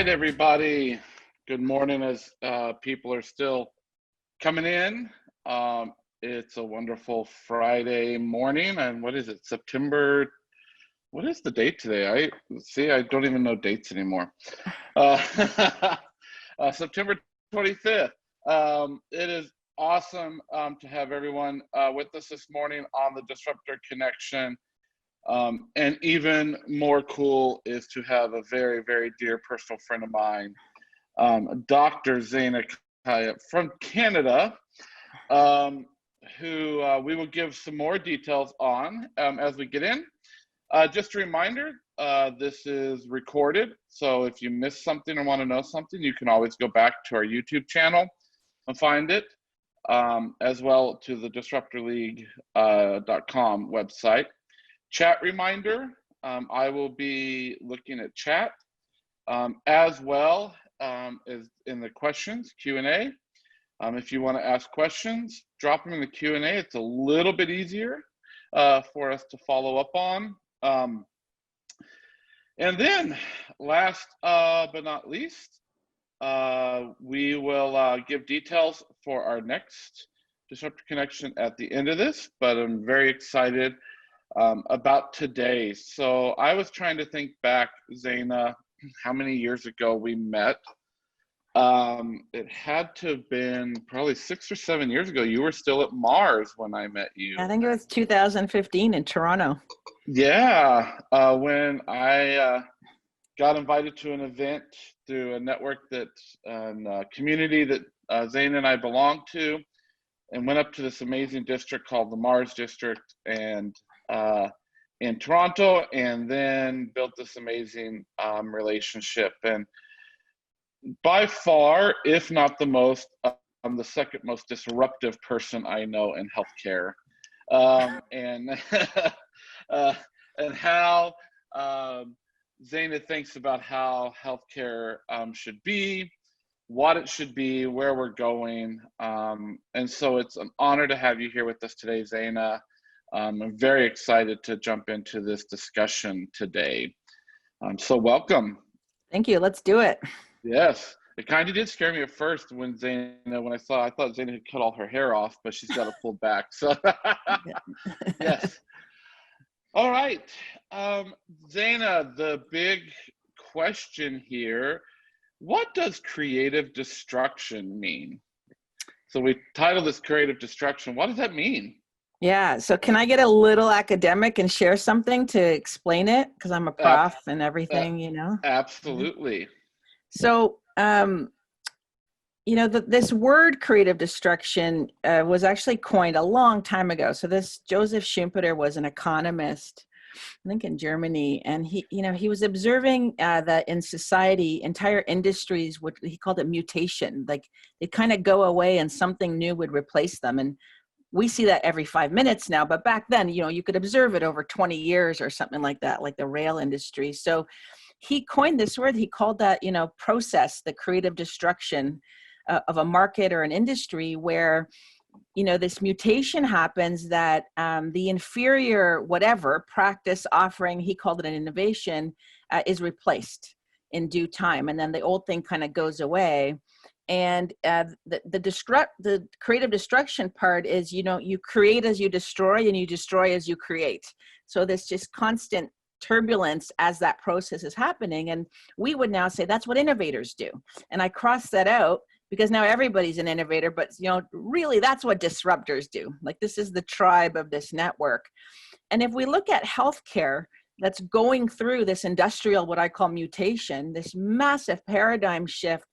right, everybody. Good morning as people are still coming in. It's a wonderful Friday morning. And what is it, September? What is the date today? I don't even know dates anymore. September 25th. It is awesome to have everyone with us this morning on the Disruptor Connection. And even more cool is to have a very, very dear personal friend of mine, Dr. Zayna Khayat from Canada, who we will give some more details on as we get in. Just a reminder, this is recorded, so if you missed something or want to know something, you can always go back to our YouTube channel and find it, as well to the disruptorleague.com website. Chat reminder, I will be looking at chat as well as in the questions, Q&A. If you want to ask questions, drop them in the Q&A. It's a little bit easier for us to follow up on. And then last but not least, we will give details for our next Disruptor Connection at the end of this, but I'm very excited about today. So I was trying to think back, Zayna, how many years ago we met. It had to have been probably 6 or 7 years ago. You were still at Mars when I met you. I think it was 2015 in Toronto. Yeah, when I got invited to an event through a network that, community that Zayna and I belong to, and went up to this amazing district called the Mars District and in Toronto, and then built this amazing relationship. And by far, if not the most, I'm the second most disruptive person I know in healthcare. And how Zayna thinks about how healthcare should be, what it should be, where we're going. And so it's an honor to have you here with us today, Zayna. I'm very excited to jump into this discussion today. So welcome. Thank you. Let's do it. Yes. It kind of did scare me at first when I thought Zayna had cut all her hair off, but she's got it pulled back. So yes. All right. Zayna, the big question here, what does creative destruction mean? So we titled this creative destruction. What does that mean? Yeah. So can I get a little academic and share something to explain it? Because I'm a prof and everything, you know? Absolutely. So, this word creative destruction was actually coined a long time ago. So this Joseph Schumpeter was an economist, I think in Germany, and he was observing that in society, entire industries, what he called it mutation, like they kind of go away and something new would replace them. And we see that every 5 minutes now, but back then, you could observe it over 20 years or something like that, like the rail industry. So he coined this word, he called that, process, the creative destruction of a market or an industry where, this mutation happens that the inferior whatever practice offering, he called it an innovation, is replaced in due time. And then the old thing kind of goes away. And the creative destruction part is, you create as you destroy and you destroy as you create. So there's just constant turbulence as that process is happening. And we would now say that's what innovators do. And I cross that out because now everybody's an innovator, but really that's what disruptors do. Like this is the tribe of this network. And if we look at healthcare, that's going through this industrial, what I call mutation, this massive paradigm shift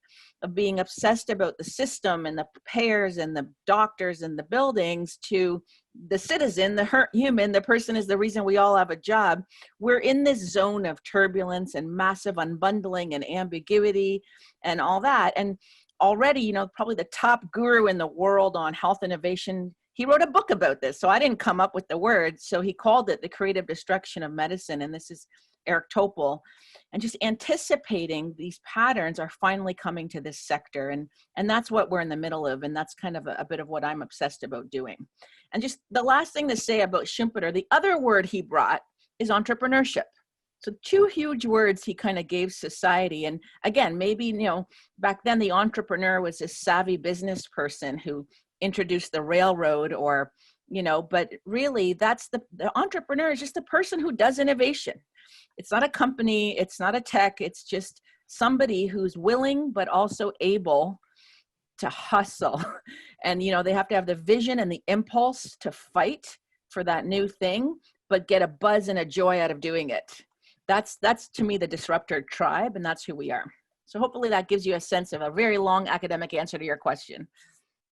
of being obsessed about the system and the payers and the doctors and the buildings to the citizen, the human, the person is the reason we all have a job. We're in this zone of turbulence and massive unbundling and ambiguity and all that. And already, probably the top guru in the world on health innovation, he wrote a book about this. So I didn't come up with the word. So he called it the creative destruction of medicine. And this is Eric Topol. And just anticipating these patterns are finally coming to this sector. And that's what we're in the middle of. And that's kind of a bit of what I'm obsessed about doing. And just the last thing to say about Schumpeter, the other word he brought is entrepreneurship. So two huge words he kind of gave society. And again, maybe, back then the entrepreneur was a savvy business person who introduced the railroad or, but really that's the entrepreneur is just the person who does innovation. It's not a company, it's not a tech, it's just somebody who's willing, but also able to hustle. And, they have to have the vision and the impulse to fight for that new thing, but get a buzz and a joy out of doing it. That's to me, the disruptor tribe, and that's who we are. So hopefully that gives you a sense of a very long academic answer to your question.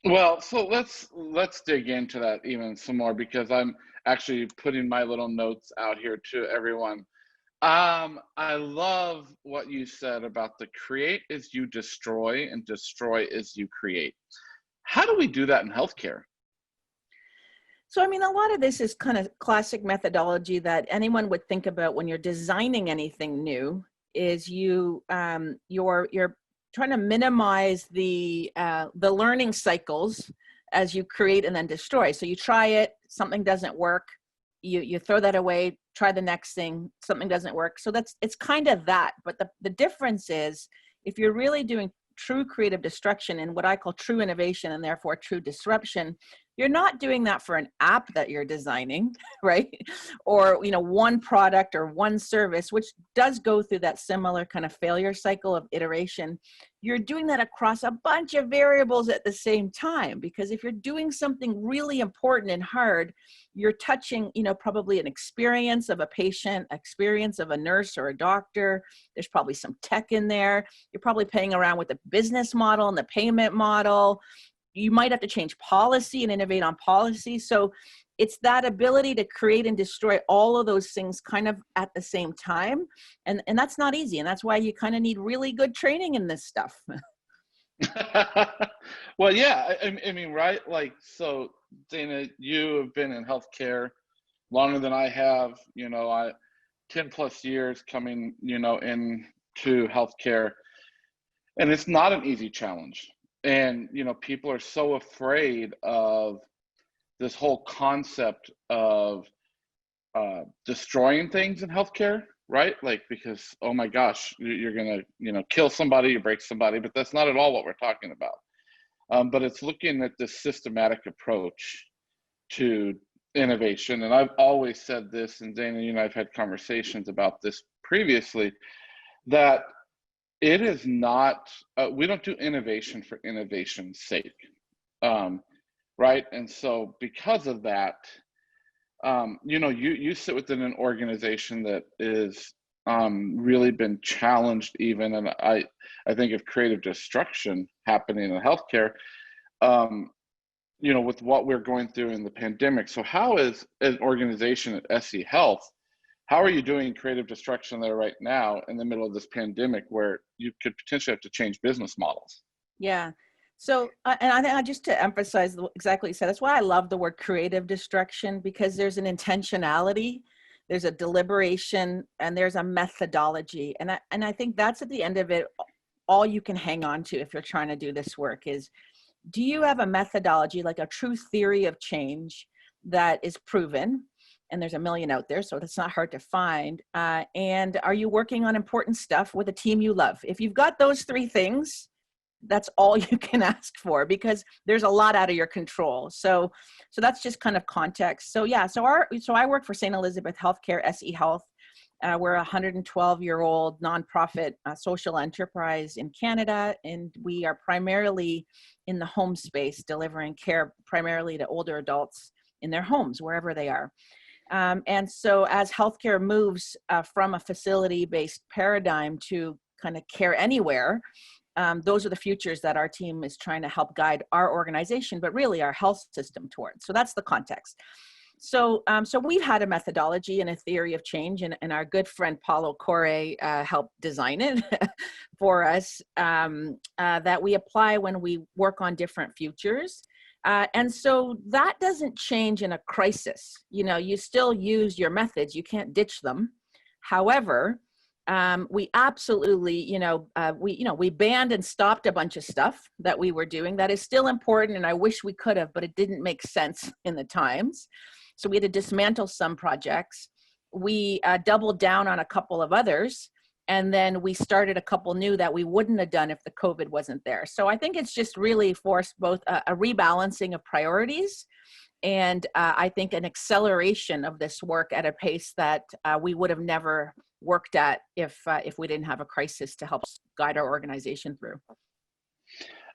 Well, so let's dig into that even some more, because I'm actually putting my little notes out here to everyone. I love what you said about the create is you destroy and destroy is you create. How do we do that in healthcare? So, a lot of this is kind of classic methodology that anyone would think about when you're designing anything new. Is you're trying to minimize the learning cycles as you create and then destroy. So you try it, something doesn't work, you throw that away, try the next thing, something doesn't work. So it's kind of that. But the difference is, if you're really doing true creative destruction and what I call true innovation and therefore true disruption, you're not doing that for an app that you're designing, right? Or, one product or one service, which does go through that similar kind of failure cycle of iteration. You're doing that across a bunch of variables at the same time, because if you're doing something really important and hard, you're touching, probably an experience of a patient, experience of a nurse or a doctor. There's probably some tech in there. You're probably playing around with the business model and the payment model. You might have to change policy and innovate on policy. So it's that ability to create and destroy all of those things kind of at the same time. And that's not easy. And that's why you kind of need really good training in this stuff. Well, yeah, I mean, right? Like, so Zayna, you have been in healthcare longer than I have, 10 plus years coming, into healthcare. And it's not an easy challenge. And, people are so afraid of this whole concept of destroying things in healthcare, right? Like, because, oh my gosh, you're going to, kill somebody, you break somebody, but that's not at all what we're talking about. But it's looking at this systematic approach to innovation. And I've always said this, and Zayna, you and I've had conversations about this previously, that it is not, we don't do innovation for innovation's sake, right? And so because of that, you sit within an organization that is really been challenged even, and I think of creative destruction happening in healthcare, with what we're going through in the pandemic. So how is an organization at SE Health, how are you doing creative destruction there right now in the middle of this pandemic where you could potentially have to change business models? Yeah. So, and I think just to emphasize exactly what you said, that's why I love the word creative destruction, because there's an intentionality, there's a deliberation, and there's a methodology. And I think that's at the end of it, all you can hang on to if you're trying to do this work is, do you have a methodology, like a true theory of change that is proven? And there's a million out there, so it's not hard to find. And are you working on important stuff with a team you love? If you've got those three things, that's all you can ask for, because there's a lot out of your control. So that's just kind of context. So yeah, so I work for St. Elizabeth Healthcare, SE Health. We're a 112-year-old nonprofit social enterprise in Canada, and we are primarily in the home space, delivering care primarily to older adults in their homes, wherever they are. And so as healthcare moves from a facility-based paradigm to kind of care anywhere, those are the futures that our team is trying to help guide our organization, but really our health system towards. So that's the context. So we've had a methodology and a theory of change, and our good friend Paulo Corre helped design it for us, that we apply when we work on different futures. And so that doesn't change in a crisis. You still use your methods, you can't ditch them. However, we absolutely, we banned and stopped a bunch of stuff that we were doing that is still important, and I wish we could have, but it didn't make sense in the times. So we had to dismantle some projects. we doubled down on a couple of others. And then we started a couple new that we wouldn't have done if the COVID wasn't there. So I think it's just really forced both a rebalancing of priorities and I think an acceleration of this work at a pace that we would have never worked at if we didn't have a crisis to help guide our organization through.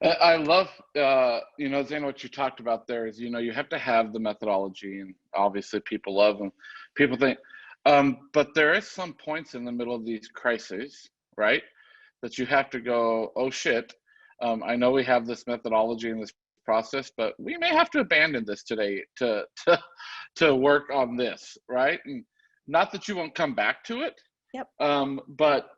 I love, Zayna, what you talked about there is, you have to have the methodology, and obviously people love them. People think, but there is some points in the middle of these crises, right, that you have to go, oh shit, I know we have this methodology and this process, but we may have to abandon this today to work on this, right? And not that you won't come back to it, yep. But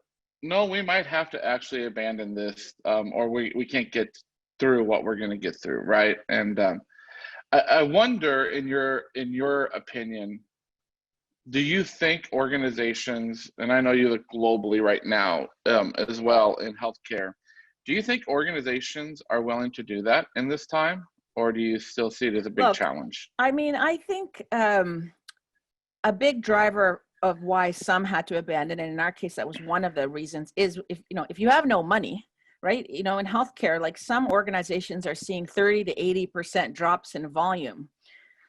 no, we might have to actually abandon this, or we can't get through what we're going to get through, right? And I wonder, in your opinion, do you think organizations, and I know you look globally right now as well in healthcare, do you think organizations are willing to do that in this time, or do you still see it as a big challenge? I mean, I think a big driver of why some had to abandon, and in our case, that was one of the reasons, is if you have no money, right? In healthcare, like some organizations are seeing 30 to 80% drops in volume.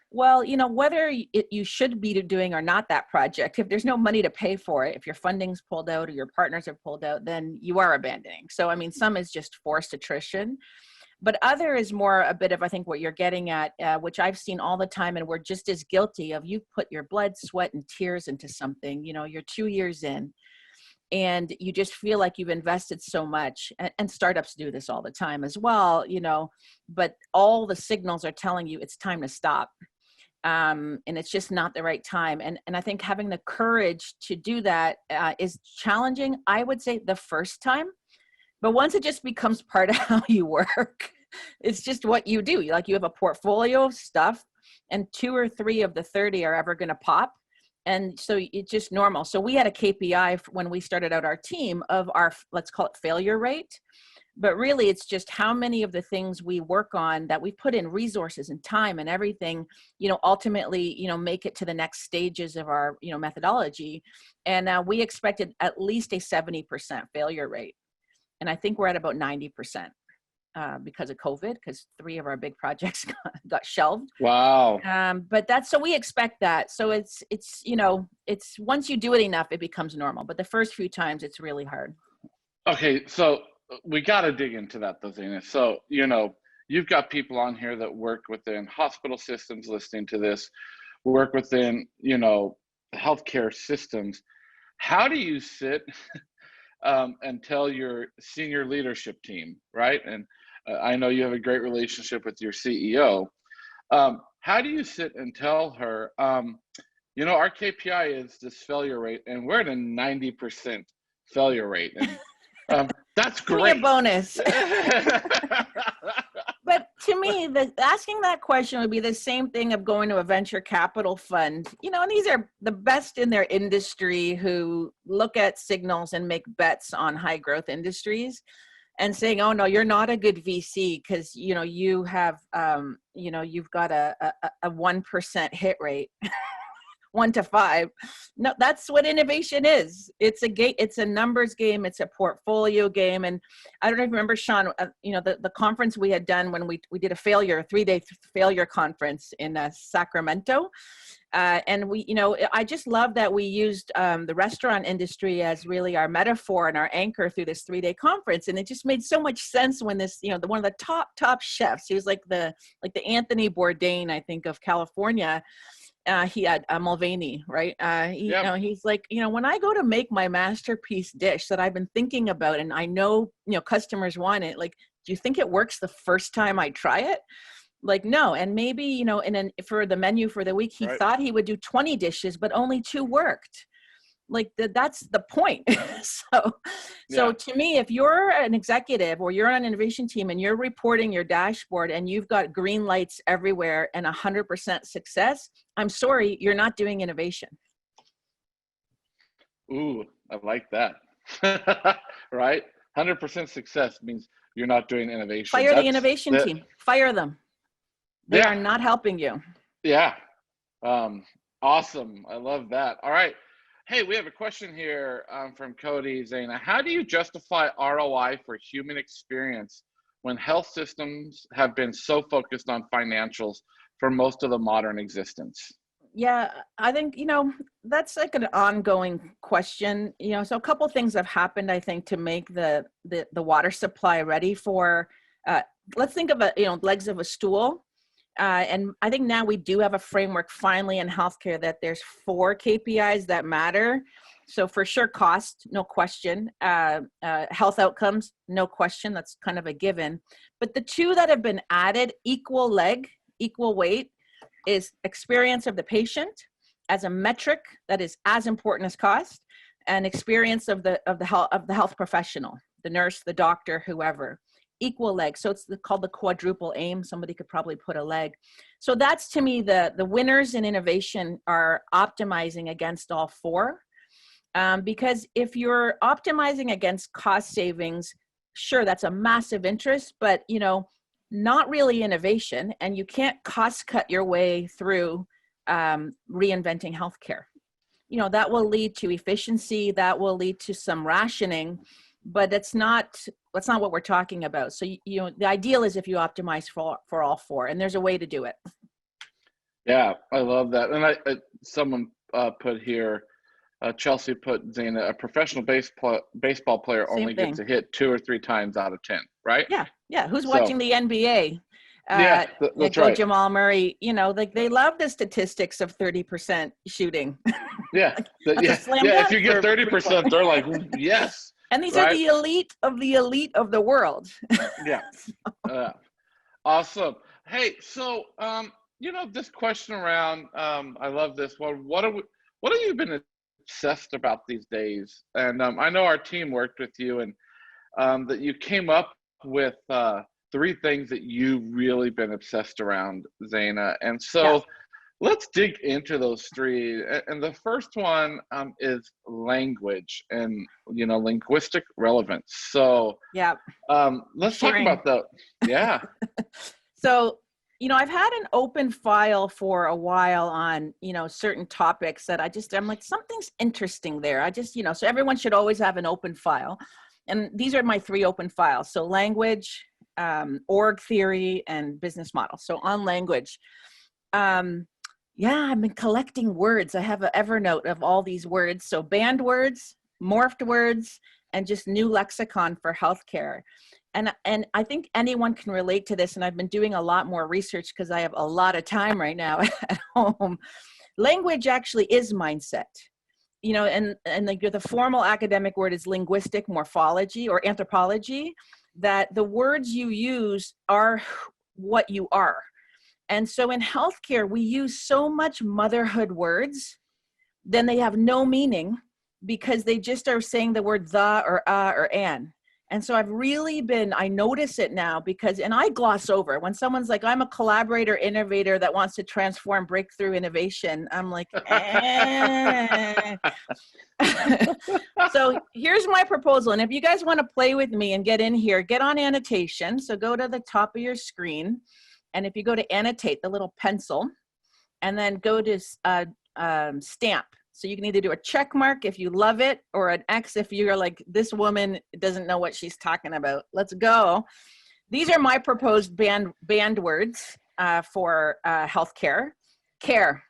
Well, whether you should be doing or not that project, if there's no money to pay for it, if your funding's pulled out or your partners are pulled out, then you are abandoning. So, I mean, some is just forced attrition, but other is more a bit of, I think, what you're getting at, which I've seen all the time, and we're just as guilty of. You've put your blood, sweat, and tears into something, you're 2 years in, and you just feel like you've invested so much, and startups do this all the time as well, but all the signals are telling you it's time to stop. And it's just not the right time. And I think having the courage to do that is challenging, I would say, the first time. But once it just becomes part of how you work, it's just what you do. You have a portfolio of stuff, and 2 or 3 of the 30 are ever going to pop. And so it's just normal. So we had a KPI when we started out our team of our, let's call it, failure rate. But really, it's just how many of the things we work on that we put in resources and time and everything, ultimately, make it to the next stages of our, methodology. And we expected at least a 70% failure rate. And I think we're at about 90% because of COVID, because 3 of our big projects got shelved. Wow. But so we expect that. So it's once you do it enough, it becomes normal. But the first few times, it's really hard. Okay, so we got to dig into that, though, Zayna. So, you've got people on here that work within hospital systems listening to this, work within, healthcare systems. How do you sit and tell your senior leadership team, right? And I know you have a great relationship with your CEO. How do you sit and tell her, our KPI is this failure rate, and we're at a 90% failure rate. And that's great. Give me a bonus. But to me, asking that question would be the same thing of going to a venture capital fund. And these are the best in their industry who look at signals and make bets on high growth industries, and saying, oh no, you're not a good VC because, you have, you've got a 1% hit rate. 1 to 5. No, that's what innovation is. It's a game. It's a numbers game. It's a portfolio game. And I don't know if you remember, Sean, the conference we had done when we did a 3-day failure conference in Sacramento. And we, I just love that we used the restaurant industry as really our metaphor and our anchor through this 3-day conference. And it just made so much sense when this, one of the top chefs, he was like the Anthony Bourdain, I think, of California. He had Mulvaney, right? He's like, when I go to make my masterpiece dish that I've been thinking about, and I know, customers want it, like, do you think it works the first time I try it? Like, no. And maybe, for the menu for the week, he thought he would do 20 dishes, but only 2 worked. Like that's the point. So to me, if you're an executive or you're on an innovation team and you're reporting your dashboard and you've got green lights everywhere and 100% success, I'm sorry, you're not doing innovation. Ooh, I like that. Right? 100% success means you're not doing innovation. Fire the innovation team. Fire them. They are not helping you. Yeah. Awesome. I love that. All right. Hey, we have a question here from Cody Zayna. How do you justify ROI for human experience when health systems have been so focused on financials for most of the modern existence? Yeah, I think, that's like an ongoing question. So a couple things have happened, I think, to make the water supply ready for, let's think of legs of a stool. And I think now we do have a framework finally in healthcare that there's 4 KPIs that matter. So for sure, cost, no question. Health outcomes, no question. That's kind of a given. But the 2 that have been added, equal leg, equal weight, is experience of the patient as a metric that is as important as cost, and experience of the health professional, the nurse, the doctor, whoever. Equal leg. So it's called the quadruple aim. Somebody could probably put a leg. So that's, to me, the winners in innovation are optimizing against all 4. Because if you're optimizing against cost savings, sure, that's a massive interest, but not really innovation, and you can't cost cut your way through reinventing healthcare. That will lead to efficiency, that will lead to some rationing, but that's not what we're talking about. So the ideal is if you optimize for all 4, and there's a way to do it. Yeah, I love that. And someone put here, Chelsea put, Zayna, a professional baseball player Same only thing. gets a hit 2 or 3 times out of 10, right? Yeah. Who's So, watching the NBA? yeah, that's Go right. Jamal Murray. Like they love the statistics of 30% shooting. Yeah, That's a slam yeah. If dunk you get for 30%, they're like, yes. and these are Right? the elite of the world. Yeah. Awesome. Hey, so this question around, I love this one. What have you been obsessed about these days? And I know our team worked with you, and that you came up with 3 things that you've really been obsessed around, Zayna. And so let's dig into those 3. And the first one is language and linguistic relevance. So let's talk about that. Yeah. So I've had an open file for a while on certain topics that I'm like, something's interesting there. I just so everyone should always have an open file, and these are my 3 open files. So language, org theory, and business model. So on language, I've been collecting words. I have an Evernote of all these words. So banned words, morphed words, and just new lexicon for healthcare. And I think anyone can relate to this. And I've been doing a lot more research because I have a lot of time right now at home. Language actually is mindset. And the formal academic word is linguistic morphology or anthropology, that the words you use are what you are. And so in healthcare, we use so much motherhood words, then they have no meaning because they just are saying the word the or an. And so I notice it now and I gloss over when someone's like, I'm a collaborator innovator that wants to transform breakthrough innovation. I'm like, eh. So here's my proposal. And if you guys want to play with me and get in here, get on annotation. So go to the top of your screen. And if you go to annotate, the little pencil, and then go to stamp. So you can either do a check mark if you love it, or an X if you're like, this woman doesn't know what she's talking about. Let's go. These are my proposed banned words for healthcare. Care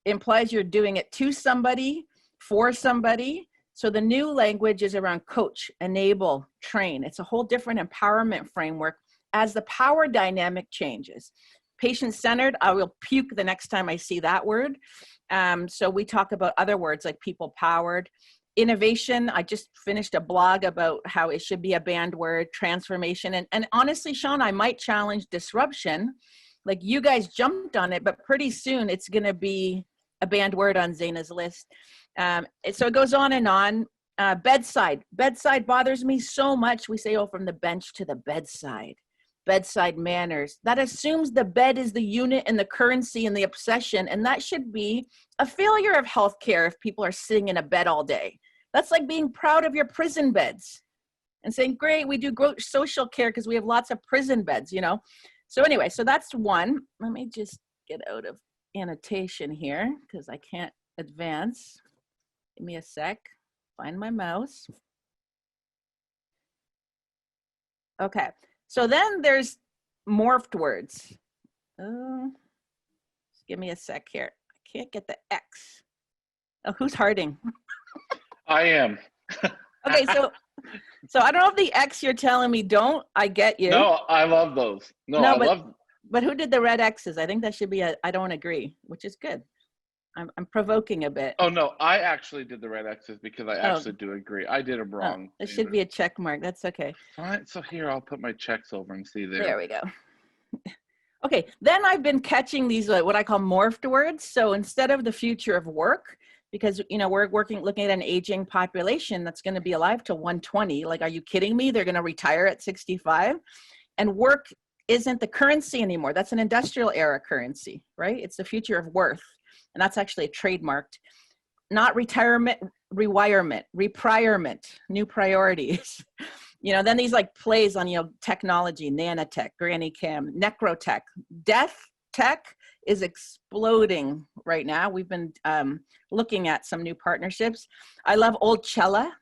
implies you're doing it to somebody, for somebody. So the new language is around coach, enable, train. It's a whole different empowerment framework as the power dynamic changes. Patient-centered, I will puke the next time I see that word. So we talk about other words like people-powered. Innovation, I just finished a blog about how it should be a banned word. Transformation, and honestly, Sean, I might challenge disruption. Like you guys jumped on it, but pretty soon it's gonna be a banned word on Zayna's list. So it goes on and on. Bedside bothers me so much. We say, from the bench to the bedside. Bedside manners. That assumes the bed is the unit and the currency and the obsession. And that should be a failure of healthcare if people are sitting in a bed all day. That's like being proud of your prison beds and saying, great, we do social care because we have lots of prison beds, So anyway, so that's one. Let me just get out of annotation here because I can't advance. Give me a sec. Find my mouse. Okay. So then there's morphed words. Just give me a sec here. I can't get the X. Oh, who's Harding? I am. Okay, so I don't know if the X you're telling me don't. I get you. No, I love those. No, but who did the red X's? I think that should be a I don't agree, which is good. I'm provoking a bit. Oh no, I actually did the red X's because I actually do agree. I did them wrong. It should be a check mark. That's okay. All right, so here I'll put my checks over and see there. There we go. Okay, then I've been catching these what I call morphed words. So instead of the future of work, because we're looking at an aging population that's going to be alive to 120. Like, are you kidding me? They're going to retire at 65, and work isn't the currency anymore. That's an industrial era currency, right? It's the future of worth, and that's actually trademarked. Not retirement, rewirement, repriorement, new priorities. Then these like plays on technology, nanotech, granny cam, necrotech, death tech is exploding right now. We've been looking at some new partnerships. I love old Cella.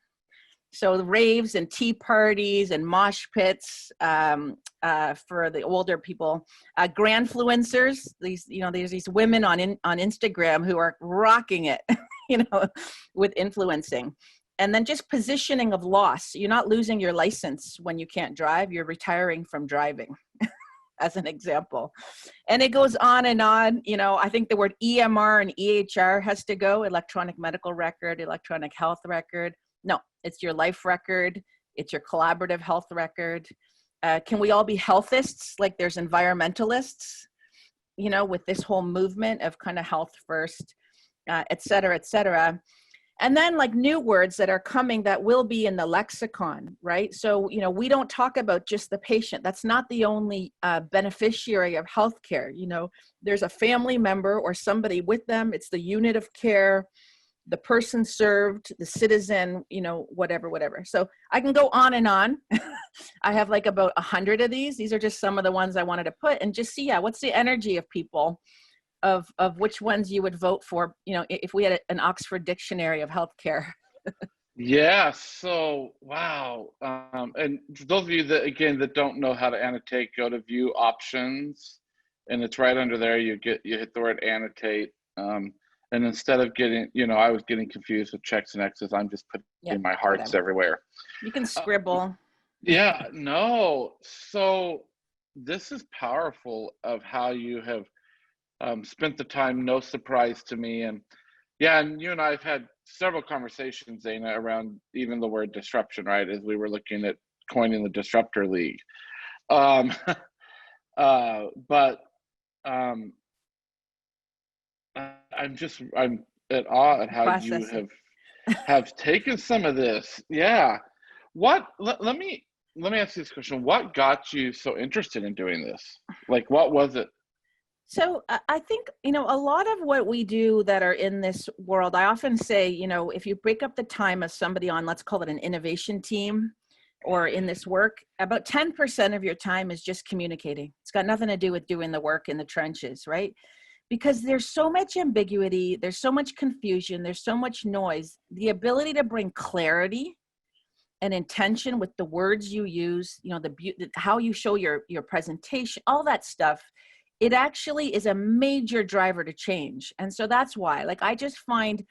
So the raves and tea parties and mosh pits for the older people. Grandfluencers, there's these women on Instagram who are rocking it, with influencing. And then just positioning of loss. You're not losing your license when you can't drive. You're retiring from driving. As an example. And it goes on and on. I think the word EMR and EHR has to go, electronic medical record, electronic health record. No, it's your life record. It's your collaborative health record. Can we all be healthists? Like there's environmentalists, with this whole movement of kind of health first, et cetera, et cetera. And then like new words that are coming that will be in the lexicon, right? So, we don't talk about just the patient. That's not the only beneficiary of healthcare. There's a family member or somebody with them. It's the unit of care, the person served, the citizen, whatever. So I can go on and on. I have like about 100 of these. These are just some of the ones I wanted to put and just see, what's the energy of people of which ones you would vote for, if we had an Oxford Dictionary of healthcare. Yeah, so wow. And for those of you that don't know how to annotate, go to view options, and it's right under there. You hit the word annotate. And instead of getting, I was getting confused with checks and X's, I'm just putting my hearts everywhere. You can scribble. Yeah, no. So this is powerful of how you have spent the time, no surprise to me. And you and I have had several conversations, Zayna, around even the word disruption, right? As we were looking at coining the Disruptor League. But I'm at awe at how you have taken some of this. Yeah. Let me ask you this question. What got you so interested in doing this? Like, what was it? So I think, a lot of what we do that are in this world, I often say, if you break up the time of somebody on, let's call it an innovation team or in this work, about 10% of your time is just communicating. It's got nothing to do with doing the work in the trenches, right? Because there's so much ambiguity, there's so much confusion, there's so much noise. The ability to bring clarity and intention with the words you use, how you show your presentation, all that stuff, it actually is a major driver to change. And so that's why, like, I just find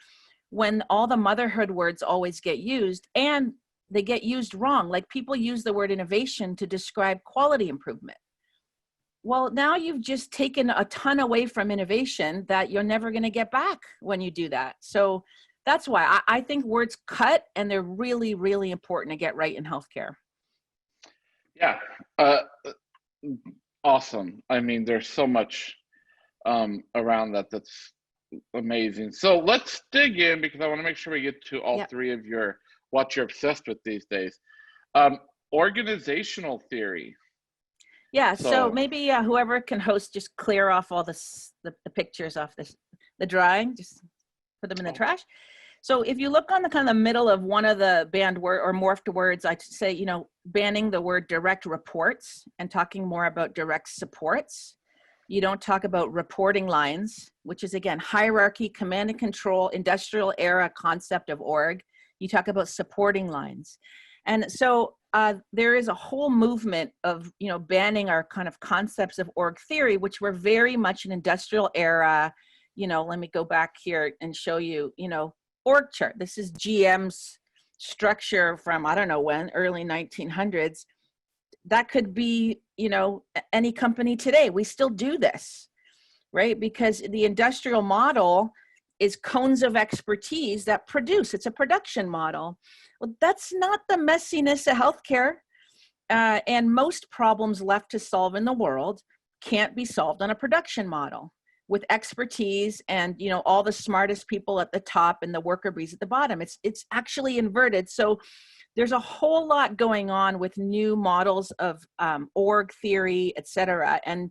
when all the motherhood words always get used and they get used wrong, like people use the word innovation to describe quality improvement. Well, now you've just taken a ton away from innovation that you're never going to get back when you do that. So that's why I think words cut, and they're really, really important to get right in healthcare. Yeah. Awesome. I mean, there's so much around that's amazing. So let's dig in, because I want to make sure we get to all three of what you're obsessed with these days. Organizational theory. Yeah. So maybe whoever can host, just clear off all the pictures off the drawing, just put them in the trash. So if you look on the kind of the middle of one of the banned word or morphed words, I'd say, banning the word direct reports and talking more about direct supports. You don't talk about reporting lines, which is, again, hierarchy, command and control, industrial era concept of org. You talk about supporting lines. And so there is a whole movement of, banning our kind of concepts of org theory, which were very much an industrial era. Let me go back here and show you, org chart. This is GM's structure from, I don't know when, early 1900s. That could be, any company today. We still do this, right? Because the industrial model is cones of expertise that produce. It's a production model. Well, that's not the messiness of healthcare. And most problems left to solve in the world can't be solved on a production model with expertise and, all the smartest people at the top and the worker bees at the bottom. It's actually inverted. So there's a whole lot going on with new models of org theory, et cetera. And,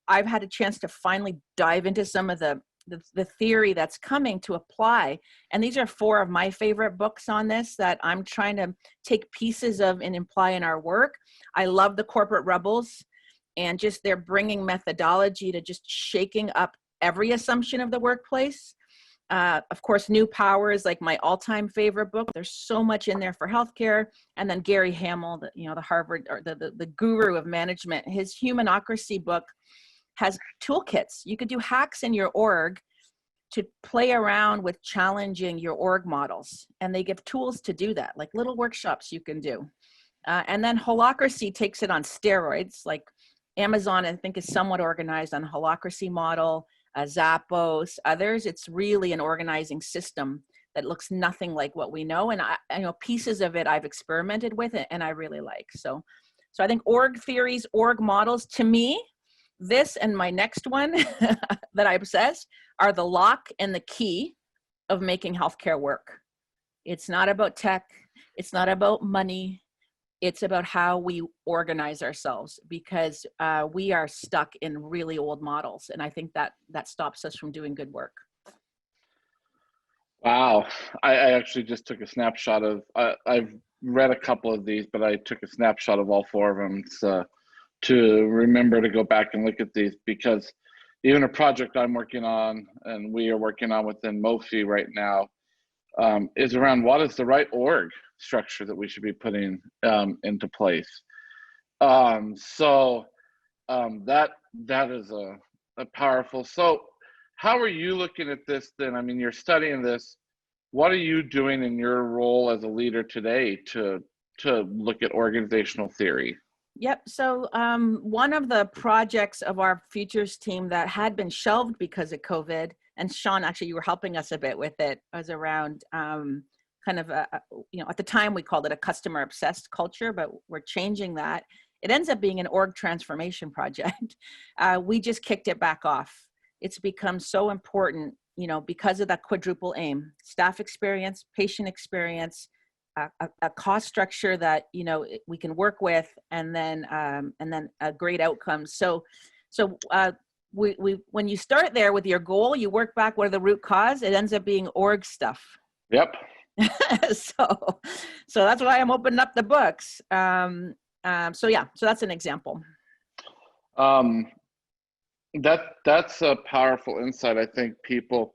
I've had a chance to finally dive into some of the theory that's coming to apply. And these are 4 of my favorite books on this that I'm trying to take pieces of and apply in our work. I love The Corporate Rebels, and just they're bringing methodology to just shaking up every assumption of the workplace. Of course, New Power is like my all-time favorite book. There's so much in there for healthcare. And then Gary Hamel, the Harvard, or the guru of management, his Humanocracy book has toolkits. You could do hacks in your org to play around with challenging your org models. And they give tools to do that, like little workshops you can do. And then Holacracy takes it on steroids. Like Amazon, I think, is somewhat organized on a Holacracy model. Zappos, others, it's really an organizing system that looks nothing like what we know. And I know pieces of it I've experimented with it and I really like. So I think org theories, org models, to me, this and my next one that I obsess are the lock and the key of making healthcare work. It's not about tech. It's not about money. It's about how we organize ourselves, because we are stuck in really old models. And I think that stops us from doing good work. Wow. I actually just took a snapshot of, I've read a couple of these, but I took a snapshot of all 4 of them to remember to go back and look at these, because even a project I'm working on and we are working on within Mofi right now is around what is the right org structure that we should be putting into place. That is a powerful. So how are you looking at this then? I mean, you're studying this. What are you doing in your role as a leader today to look at organizational theory? Yep. So one of the projects of our futures team that had been shelved because of COVID, and Sean, actually, you were helping us a bit with it, was around kind of, at the time we called it a customer obsessed culture, but we're changing that. It ends up being an org transformation project. We just kicked it back off. It's become so important, because of that quadruple aim: staff experience, patient experience, a cost structure that we can work with, and then a great outcomes. So we when you start there with your goal, you work back. What are the root cause? It ends up being org stuff. Yep. So that's why I'm opening up the books. So that's an example. That's a powerful insight. I think people,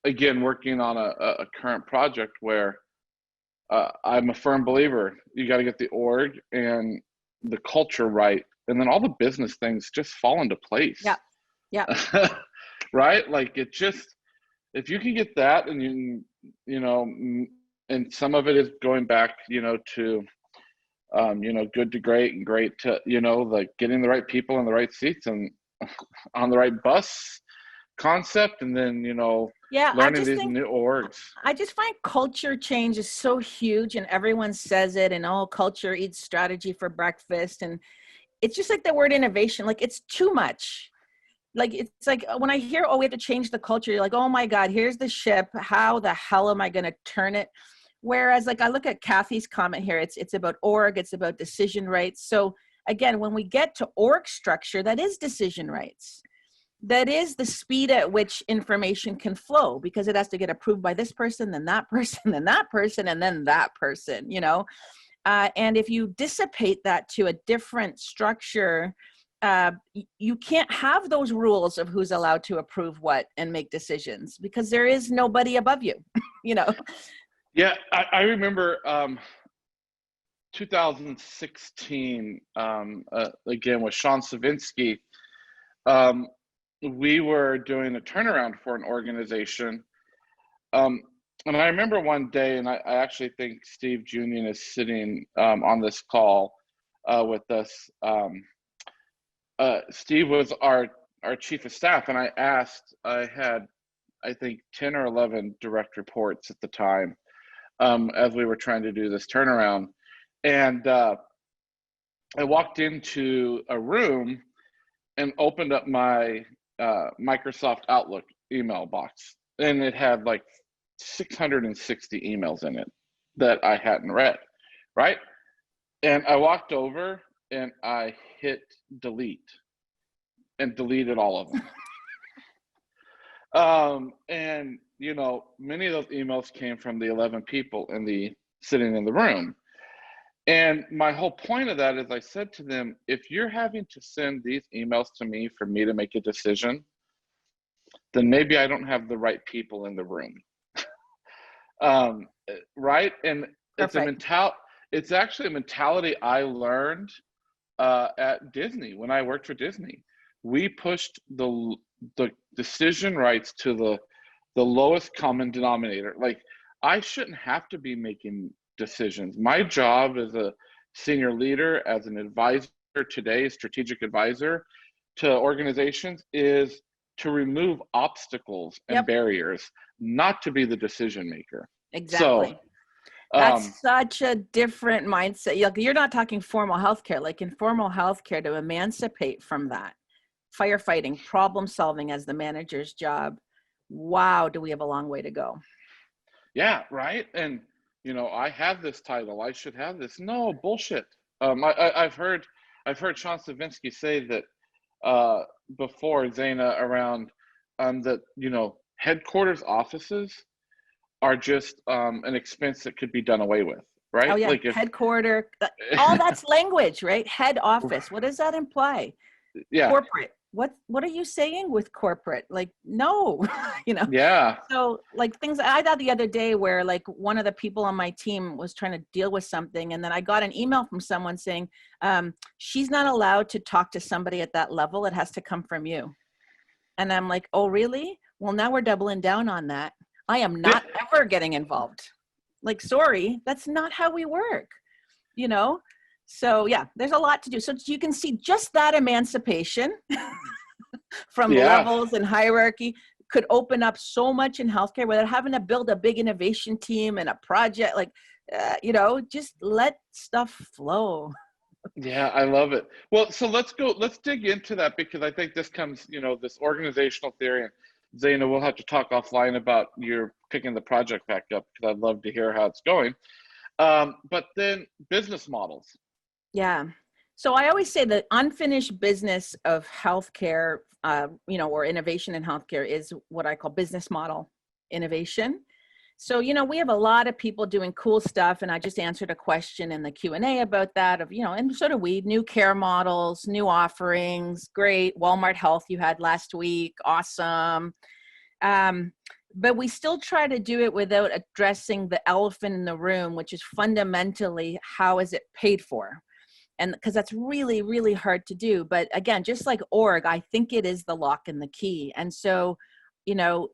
again, working on a current project where I'm a firm believer, you got to get the org and the culture right, and then all the business things just fall into place. Yeah. Right? Like it just, if you can get that, and and some of it is going back, to good to great, and great to, like getting the right people in the right seats and on the right bus concept, and then, learning these new orgs. I just find culture change is so huge, and everyone says it, and culture eats strategy for breakfast. And it's just like the word innovation, like it's too much. Like, it's like when I hear, we have to change the culture, you're like, oh my God, here's the ship. How the hell am I going to turn it? Whereas like I look at Kathy's comment here, it's about org, it's about decision rights. So again, when we get to org structure, that is decision rights. That is the speed at which information can flow, because it has to get approved by this person, then that person, then that person, and then that person, and if you dissipate that to a different structure, you can't have those rules of who's allowed to approve what and make decisions because there is nobody above you, you know? Yeah, I remember 2016, again with Sean Savinsky, we were doing a turnaround for an organization. And I remember one day, and I actually think Steve Junior is sitting on this call with us. Steve was our chief of staff, and I had, I think, 10 or 11 direct reports at the time as we were trying to do this turnaround. And I walked into a room and opened up my Microsoft Outlook email box, and it had like 660 emails in it that I hadn't read, right? And I walked over and I hit delete and deleted all of them. And you know, many of those emails came from the 11 people sitting in the room. And my whole point of that is I said to them, if you're having to send these emails to me for me to make a decision, then maybe I don't have the right people in the room. Right? And Perfect. it's actually a mentality I learned at Disney when I worked for Disney. We pushed the decision rights to the lowest common denominator. Like, I shouldn't have to be making decisions. My job as a senior leader, as an advisor today, strategic advisor to organizations, is to remove obstacles and barriers, not to be the decision maker. Exactly. So that's such a different mindset. You're not talking formal healthcare. Like in formal healthcare, to emancipate from that, firefighting, problem solving as the manager's job. Wow, do we have a long way to go? Yeah, right. And you know, I have this title, I should have this. No, bullshit. I've heard Sean Savinsky say that before, Zayna, around that, you know, headquarters offices are just an expense that could be done away with, right? Oh yeah, Like if headquarter, all that's language, right? Head office. What does that imply? yeah, Corporate. What are you saying with corporate? Like, no, you know? yeah, So like things I thought the other day where like one of the people on my team was trying to deal with something. And then I got an email from someone saying, she's not allowed to talk to somebody at that level. It has to come from you. And I'm like, oh, really? Well, now we're doubling down on that. I am not ever getting involved. Like, sorry, that's not how we work, you know? So yeah, there's a lot to do. So you can see just that emancipation from yeah. levels and hierarchy could open up so much in healthcare without having to build a big innovation team and a project. Like, you know, just let stuff flow. Yeah, I love it. Well, so let's dig into that, because I think this comes, you know, this organizational theory. And Zayna, we'll have to talk offline about your picking the project back up, because I'd love to hear how it's going. But then business models. Yeah. So I always say the unfinished business of healthcare, you know, or innovation in healthcare is what I call business model innovation. So, you know, we have a lot of people doing cool stuff, and I just answered a question in the Q&A about that of, you know, and so do we, new care models, new offerings, great. Walmart Health you had last week, awesome. But we still try to do it without addressing the elephant in the room, which is fundamentally, how is it paid for? And because that's really, really hard to do. But again, just like org, I think it is the lock and the key. And so, you know,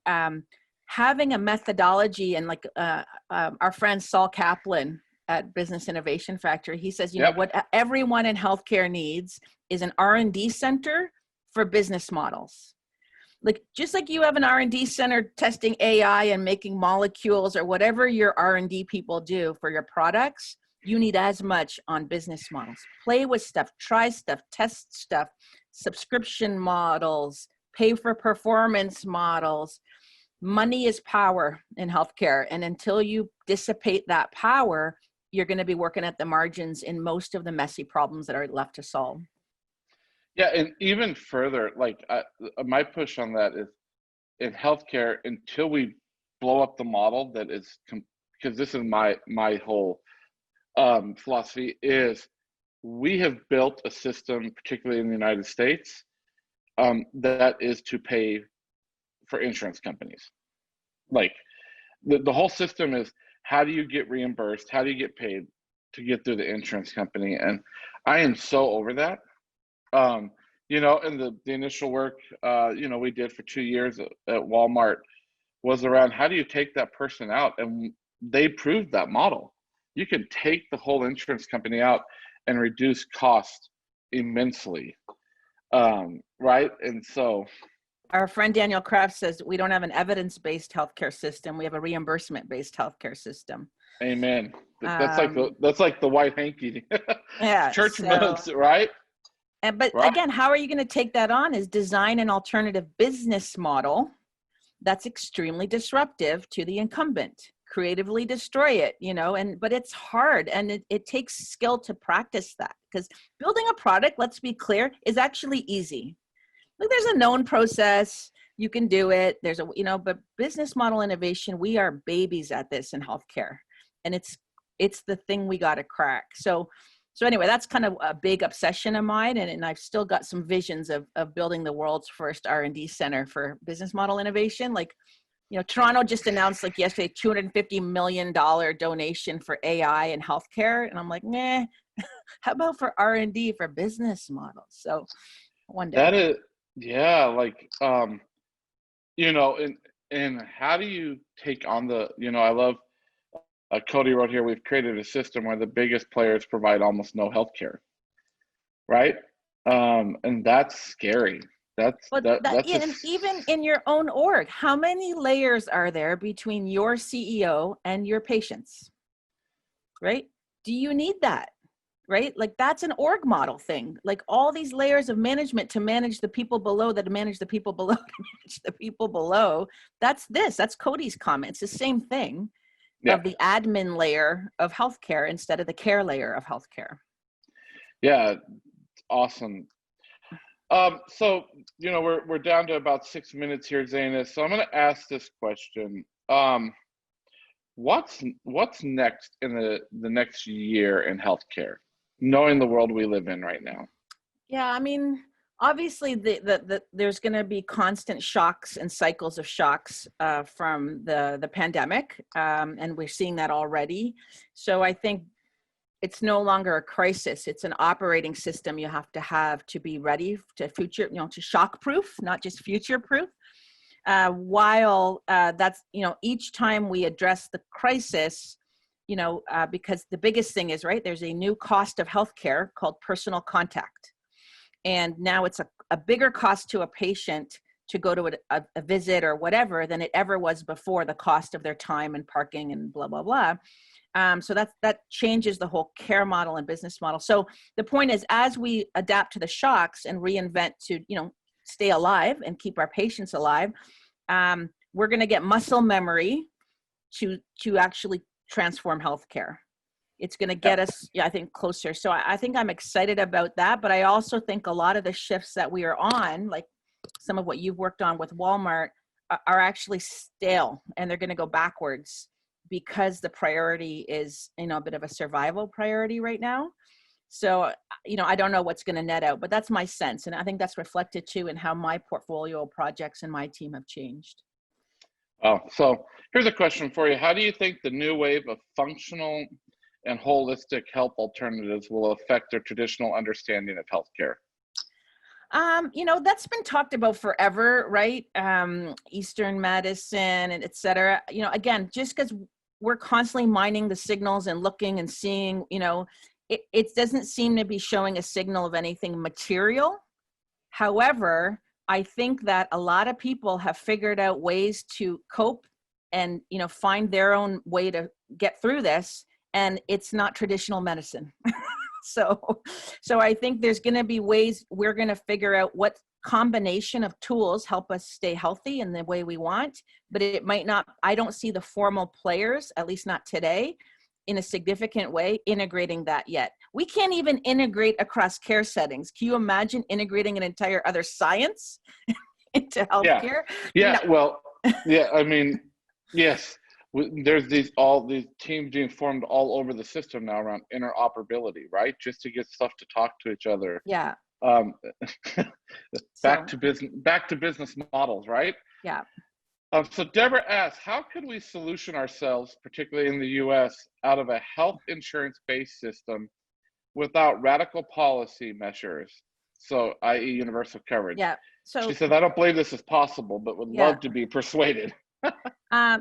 having a methodology, and like our friend Saul Kaplan at Business Innovation Factory, he says, you know, what everyone in healthcare needs is an R&D center for business models. Like, just like you have an R&D center testing AI and making molecules or whatever your R&D people do for your products, you need as much on business models. Play with stuff, try stuff, test stuff, subscription models, pay for performance models. Money is power in healthcare. And until you dissipate that power, you're going to be working at the margins in most of the messy problems that are left to solve. Yeah, and even further, like my push on that is, in healthcare, until we blow up the model that is, because this is my whole philosophy, is we have built a system, particularly in the United States, that is to pay for insurance companies. Like the whole system is, how do you get reimbursed? How do you get paid to get through the insurance company? And I am so over that. You know, and the initial work, you know, we did for 2 years at Walmart was around, how do you take that person out? And they proved that model. You can take the whole insurance company out and reduce cost immensely. Right? And so our friend Daniel Kraft says we don't have an evidence-based healthcare system. We have a reimbursement-based healthcare system. Amen. That's like the white hanky. Yeah. Church minutes, right? But right. Again, how are you going to take that on? Is design an alternative business model that's extremely disruptive to the incumbent. Creatively destroy it, you know, but it's hard, and it takes skill to practice that, because building a product, let's be clear, is actually easy. Like, there's a known process, you can do it, there's a, you know, but business model innovation, we are babies at this in healthcare, and it's the thing we got to crack. So anyway, that's kind of a big obsession of mine, and I've still got some visions of building the world's first R&D center for business model innovation. Like, you know, Toronto just announced like yesterday, $250 million donation for AI and healthcare. And I'm like, nah, how about for R&D for business models? So one day. That is, yeah, like, you know, and how do you take on the, you know, I love, Cody wrote here, we've created a system where the biggest players provide almost no healthcare, right? And that's scary. That's even in your own org, how many layers are there between your CEO and your patients, right? Do you need that, right? Like, that's an org model thing. Like, all these layers of management to manage the people below, that manage the people below, to manage the people below. That's Cody's comment. It's the same thing. Yeah. Of the admin layer of healthcare instead of the care layer of healthcare. Yeah, awesome. So, you know, we're down to about 6 minutes here, Zayna. So I'm going to ask this question. What's next in the next year in healthcare, knowing the world we live in right now? Yeah, I mean, obviously there's going to be constant shocks and cycles of shocks from the pandemic, and we're seeing that already. So I think it's no longer a crisis. It's an operating system you have to be ready to future, you know, to shock proof, not just future proof. While that's, you know, each time we address the crisis, you know, because the biggest thing is, right, there's a new cost of healthcare called personal contact. And now it's a bigger cost to a patient to go to a visit or whatever than it ever was before, the cost of their time and parking and blah, blah, blah. So that changes the whole care model and business model. So the point is, as we adapt to the shocks and reinvent to, you know, stay alive and keep our patients alive, we're going to get muscle memory to actually transform healthcare. It's going to get us, I think, closer. So I think I'm excited about that. But I also think a lot of the shifts that we are on, like some of what you've worked on with Walmart, are actually stale, and they're going to go backwards, because the priority is, you know, a bit of a survival priority right now. So, you know, I don't know what's going to net out, but that's my sense. And I think that's reflected too in how my portfolio projects and my team have changed. Oh, so here's a question for you. How do you think the new wave of functional and holistic health alternatives will affect their traditional understanding of healthcare? You know, that's been talked about forever, right? Eastern medicine and et cetera. You know, again, just because we're constantly mining the signals and looking and seeing, you know, it doesn't seem to be showing a signal of anything material. However, I think that a lot of people have figured out ways to cope and, you know, find their own way to get through this. And it's not traditional medicine. So I think there's going to be ways we're going to figure out what combination of tools help us stay healthy in the way we want, but it might not, I don't see the formal players, at least not today, in a significant way integrating that yet. We can't even integrate across care settings. Can you imagine integrating an entire other science into healthcare? Yeah. Well, yeah, I mean, yes. there's all these teams being formed all over the system now around interoperability, right? Just to get stuff to talk to each other. Yeah. Um, back So, to business models, right? yeah. So Deborah asks, how could we solution ourselves, particularly in the U.S., out of a health insurance-based system without radical policy measures? So, i.e., universal coverage. Yeah. She So, says, I don't believe this is possible, but would yeah. love to be persuaded.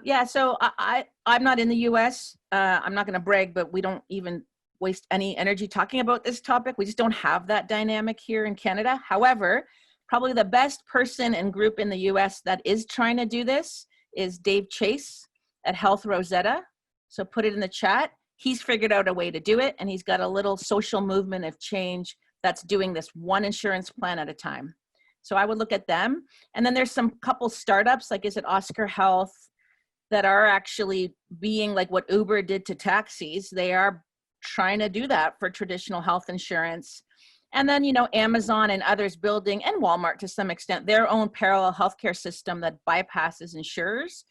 Yeah. So I'm not in the U.S. I'm not going to brag, but we don't even waste any energy talking about this topic. We just don't have that dynamic here in Canada. However, probably the best person and group in the U.S. that is trying to do this is Dave Chase at Health Rosetta. So put it in the chat. He's figured out a way to do it, and he's got a little social movement of change that's doing this one insurance plan at a time. So I would look at them. And then there's some couple startups, like is it Oscar Health, that are actually being like what Uber did to taxis. They are trying to do that for traditional health insurance. And then, you know, Amazon and others building, and Walmart to some extent, their own parallel healthcare system that bypasses insurers.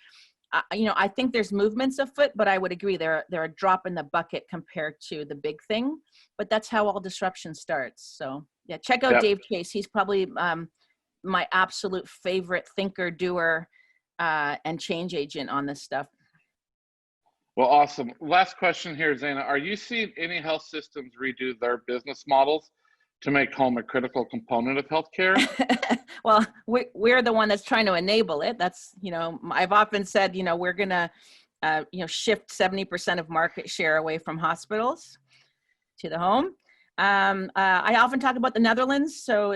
You know, I think there's movements afoot, but I would agree they're a drop in the bucket compared to the big thing. But that's how all disruption starts. So yeah, check out Dave Chase. He's probably my absolute favorite thinker, doer, and change agent on this stuff. Well, awesome. Last question here, Zayna. Are you seeing any health systems redo their business models to make home a critical component of healthcare? Well, we're the one that's trying to enable it. That's, you know, I've often said, you know, we're going to, you know, shift 70% of market share away from hospitals to the home. I often talk about the Netherlands. So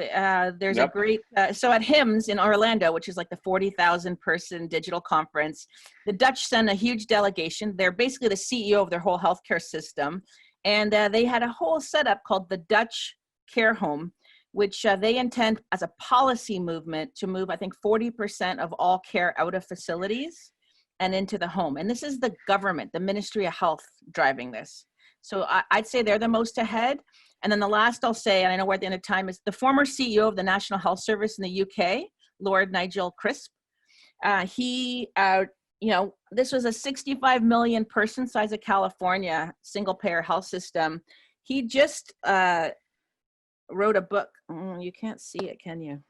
there's a great, so at HIMSS in Orlando, which is like the 40,000 person digital conference, the Dutch sent a huge delegation. They're basically the CEO of their whole healthcare system. And they had a whole setup called the Dutch Care Home, which they intend as a policy movement to move, I think, 40% of all care out of facilities and into the home. And this is the government, the Ministry of Health driving this. So I'd say they're the most ahead. And then the last I'll say, and I know we're at the end of time, is the former CEO of the National Health Service in the UK, Lord Nigel Crisp. He, you know, this was a 65 million person size of California single payer health system. He just wrote a book. You can't see it, can you?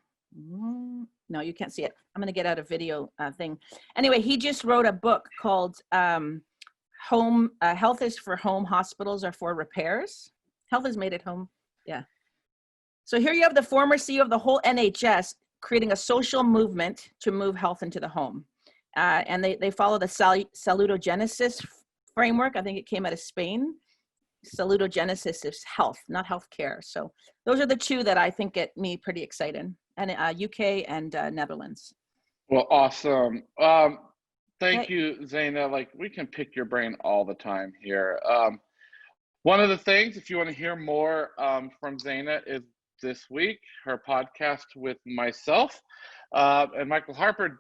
No, you can't see it. I'm going to get out a video thing. Anyway, he just wrote a book called Home Health is for Home, Hospitals are for Repairs. Health is made at home. Yeah. So here you have the former CEO of the whole NHS creating a social movement to move health into the home. And they follow the saludogenesis framework. I think it came out of Spain. Saludogenesis is health, not healthcare. So those are the two that I think get me pretty excited. And UK and Netherlands. Well, awesome. Thank you, Zayna. Like, we can pick your brain all the time here. One of the things, if you want to hear more from Zayna, is this week, her podcast with myself and Michael Harper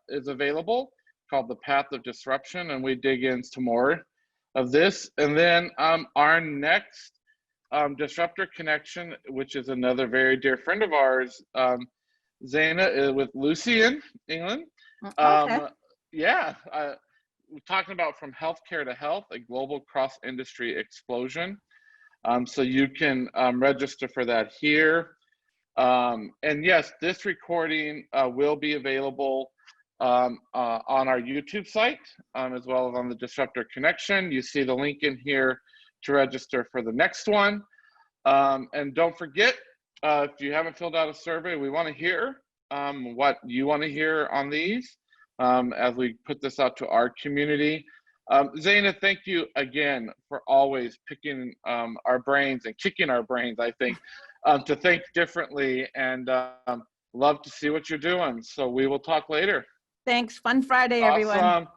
is available, called The Path of Disruption, and we dig into more of this. And then our next Disruptor connection, which is another very dear friend of ours, Zayna, is with Lucy in England. Okay. Yeah, we're talking about from healthcare to health, a global cross-industry explosion. So you can register for that here. And yes, this recording will be available on our YouTube site, as well as on the Disruptor Connection. You see the link in here to register for the next one. And don't forget, if you haven't filled out a survey, we want to hear what you want to hear on these as we put this out to our community. Zayna, thank you again for always picking our brains and kicking our brains, I think, to think differently, and love to see what you're doing. So we will talk later. Thanks. Fun Friday, everyone. Awesome.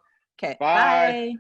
Okay. Bye. Bye.